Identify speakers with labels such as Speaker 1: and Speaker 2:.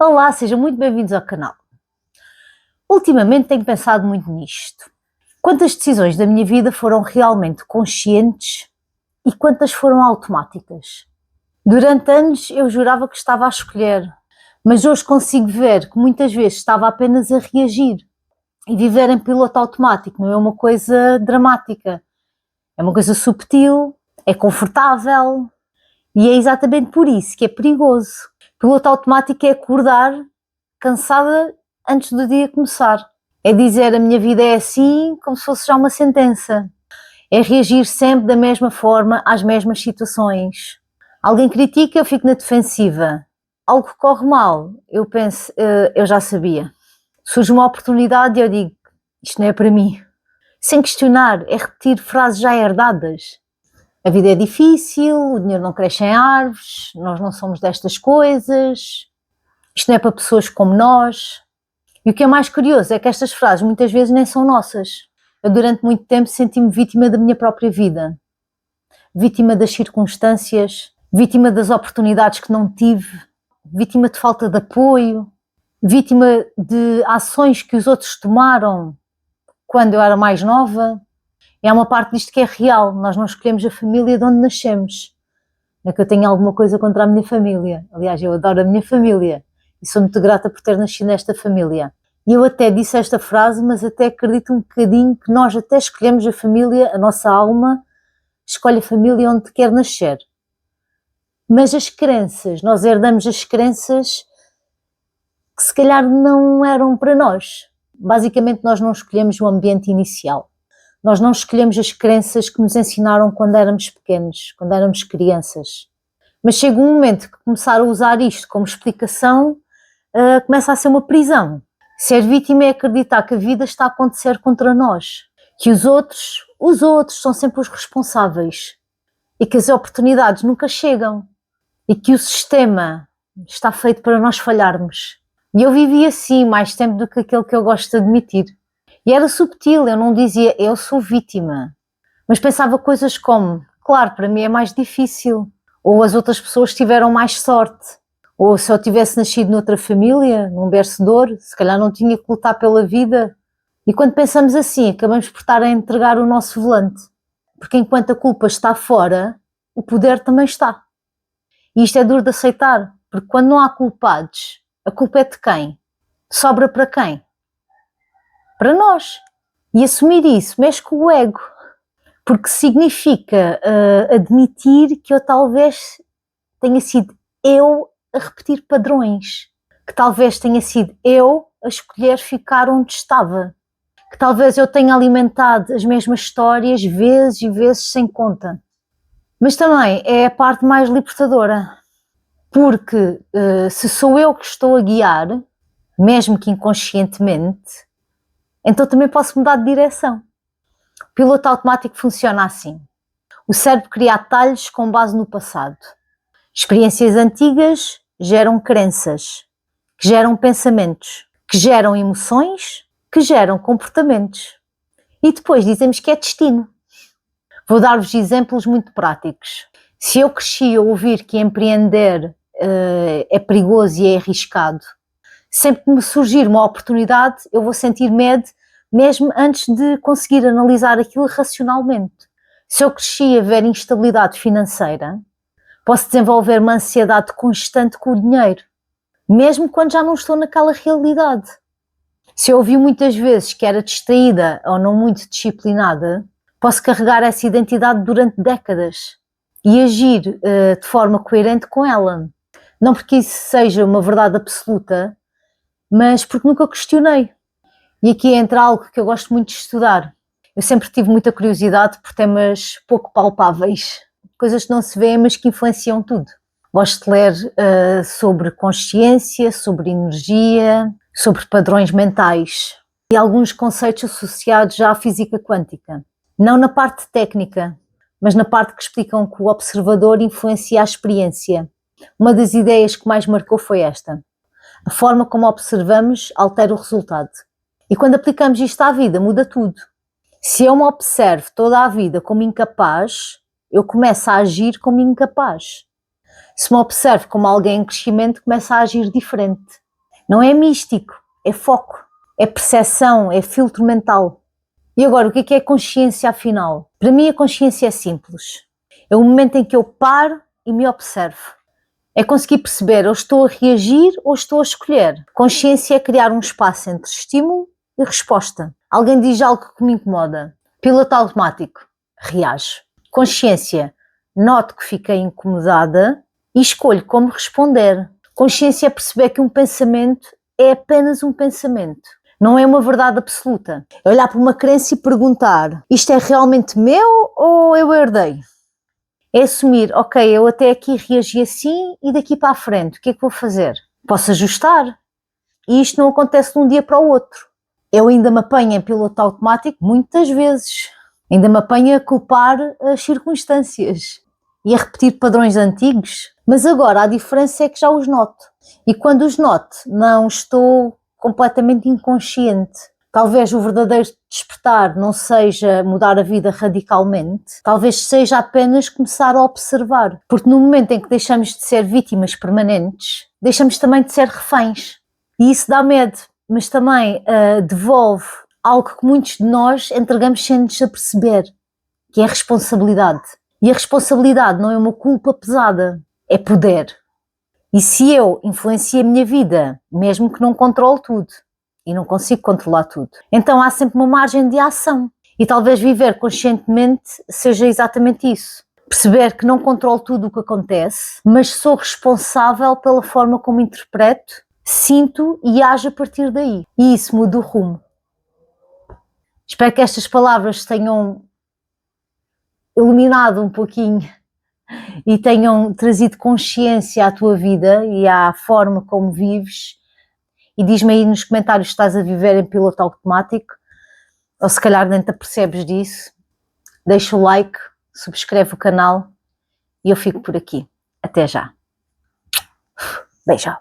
Speaker 1: Olá, sejam muito bem-vindos ao canal. Ultimamente tenho pensado muito nisto. Quantas decisões da minha vida foram realmente conscientes e quantas foram automáticas? Durante anos eu jurava que estava a escolher, mas hoje consigo ver que muitas vezes estava apenas a reagir. E viver em piloto automático não é uma coisa dramática, é uma coisa subtil, é confortável e é exatamente por isso que é perigoso. Piloto automático é acordar cansada antes do dia começar. É dizer a minha vida é assim como se fosse já uma sentença. É reagir sempre da mesma forma às mesmas situações. Alguém critica, eu fico na defensiva. Algo corre mal, eu penso, eu já sabia. Surge uma oportunidade e eu digo, isto não é para mim. Sem questionar, é repetir frases já herdadas. A vida é difícil, o dinheiro não cresce em árvores, nós não somos destas coisas, isto não é para pessoas como nós. E o que é mais curioso é que estas frases muitas vezes nem são nossas. Eu durante muito tempo senti-me vítima da minha própria vida, vítima das circunstâncias, vítima das oportunidades que não tive, vítima de falta de apoio, vítima de ações que os outros tomaram quando eu era mais nova. E há uma parte disto que é real, nós não escolhemos a família de onde nascemos. Não é que eu tenha alguma coisa contra a minha família, aliás eu adoro a minha família e sou muito grata por ter nascido nesta família. E eu até disse esta frase, mas até acredito um bocadinho que nós até escolhemos a família, a nossa alma escolhe a família onde quer nascer. Mas as crenças, nós herdamos as crenças que se calhar não eram para nós. Basicamente nós não escolhemos o ambiente inicial. Nós não escolhemos as crenças que nos ensinaram quando éramos pequenos, quando éramos crianças. Mas chega um momento que começar a usar isto como explicação, começa a ser uma prisão. Ser vítima é acreditar que a vida está a acontecer contra nós, que os outros são sempre os responsáveis e que as oportunidades nunca chegam e que o sistema está feito para nós falharmos. E eu vivi assim mais tempo do que aquele que eu gosto de admitir. E era subtil, eu não dizia eu sou vítima, mas pensava coisas como, claro, para mim é mais difícil, ou as outras pessoas tiveram mais sorte, ou se eu tivesse nascido noutra família, num berço de ouro, se calhar não tinha que lutar pela vida. E quando pensamos assim, acabamos por estar a entregar o nosso volante, porque enquanto a culpa está fora, o poder também está. E isto é duro de aceitar, porque quando não há culpados, a culpa é de quem? Sobra para quem? Para nós. E assumir isso mexe com o ego, porque significa admitir que eu talvez tenha sido eu a repetir padrões, que talvez tenha sido eu a escolher ficar onde estava, que talvez eu tenha alimentado as mesmas histórias vezes e vezes sem conta. Mas também é a parte mais libertadora, porque se sou eu que estou a guiar, mesmo que inconscientemente, então também posso mudar de direção. O piloto automático funciona assim. O cérebro cria atalhos com base no passado. Experiências antigas geram crenças, que geram pensamentos, que geram emoções, que geram comportamentos. E depois dizemos que é destino. Vou dar-vos exemplos muito práticos. Se eu cresci a ouvir que empreender é perigoso e é arriscado, sempre que me surgir uma oportunidade, eu vou sentir medo, mesmo antes de conseguir analisar aquilo racionalmente. Se eu cresci a ver instabilidade financeira, posso desenvolver uma ansiedade constante com o dinheiro, mesmo quando já não estou naquela realidade. Se eu ouvi muitas vezes que era distraída ou não muito disciplinada, posso carregar essa identidade durante décadas e agir de forma coerente com ela. Não porque isso seja uma verdade absoluta, mas porque nunca questionei. E aqui entra algo que eu gosto muito de estudar. Eu sempre tive muita curiosidade por temas pouco palpáveis, coisas que não se vêem, mas que influenciam tudo. Gosto de ler sobre consciência, sobre energia, sobre padrões mentais e alguns conceitos associados já à física quântica. Não na parte técnica, mas na parte que explicam que o observador influencia a experiência. Uma das ideias que mais marcou foi esta. A forma como observamos altera o resultado. E quando aplicamos isto à vida, muda tudo. Se eu me observo toda a vida como incapaz, eu começo a agir como incapaz. Se me observo como alguém em crescimento, começo a agir diferente. Não é místico, é foco, é percepção, é filtro mental. E agora, o que é consciência afinal? Para mim a consciência é simples. É o momento em que eu paro e me observo. É conseguir perceber, ou estou a reagir ou estou a escolher. Consciência é criar um espaço entre estímulo e resposta. Alguém diz algo que me incomoda. Piloto automático. Reage. Consciência. Noto que fiquei incomodada e escolho como responder. Consciência é perceber que um pensamento é apenas um pensamento. Não é uma verdade absoluta. É olhar para uma crença e perguntar: isto é realmente meu ou eu herdei? É assumir, ok, eu até aqui reagi assim e daqui para a frente, o que é que vou fazer? Posso ajustar. E isto não acontece de um dia para o outro. Eu ainda me apanho em piloto automático muitas vezes. Ainda me apanho a culpar as circunstâncias e a repetir padrões antigos. Mas agora a diferença é que já os noto. E quando os noto, não estou completamente inconsciente. Talvez o verdadeiro despertar não seja mudar a vida radicalmente, talvez seja apenas começar a observar. Porque no momento em que deixamos de ser vítimas permanentes, deixamos também de ser reféns. E isso dá medo, mas também devolve algo que muitos de nós entregamos sem nos aperceber, que é a responsabilidade. E a responsabilidade não é uma culpa pesada, é poder. E se eu influencio a minha vida, mesmo que não controle tudo, e não consigo controlar tudo, então há sempre uma margem de ação. E talvez viver conscientemente seja exatamente isso. Perceber que não controlo tudo o que acontece, mas sou responsável pela forma como interpreto, sinto e ajo a partir daí. E isso muda o rumo. Espero que estas palavras tenham iluminado um pouquinho e tenham trazido consciência à tua vida e à forma como vives. E diz-me aí nos comentários se estás a viver em piloto automático ou se calhar nem te apercebes disso. Deixa o like, subscreve o canal e eu fico por aqui. Até já. Beijão.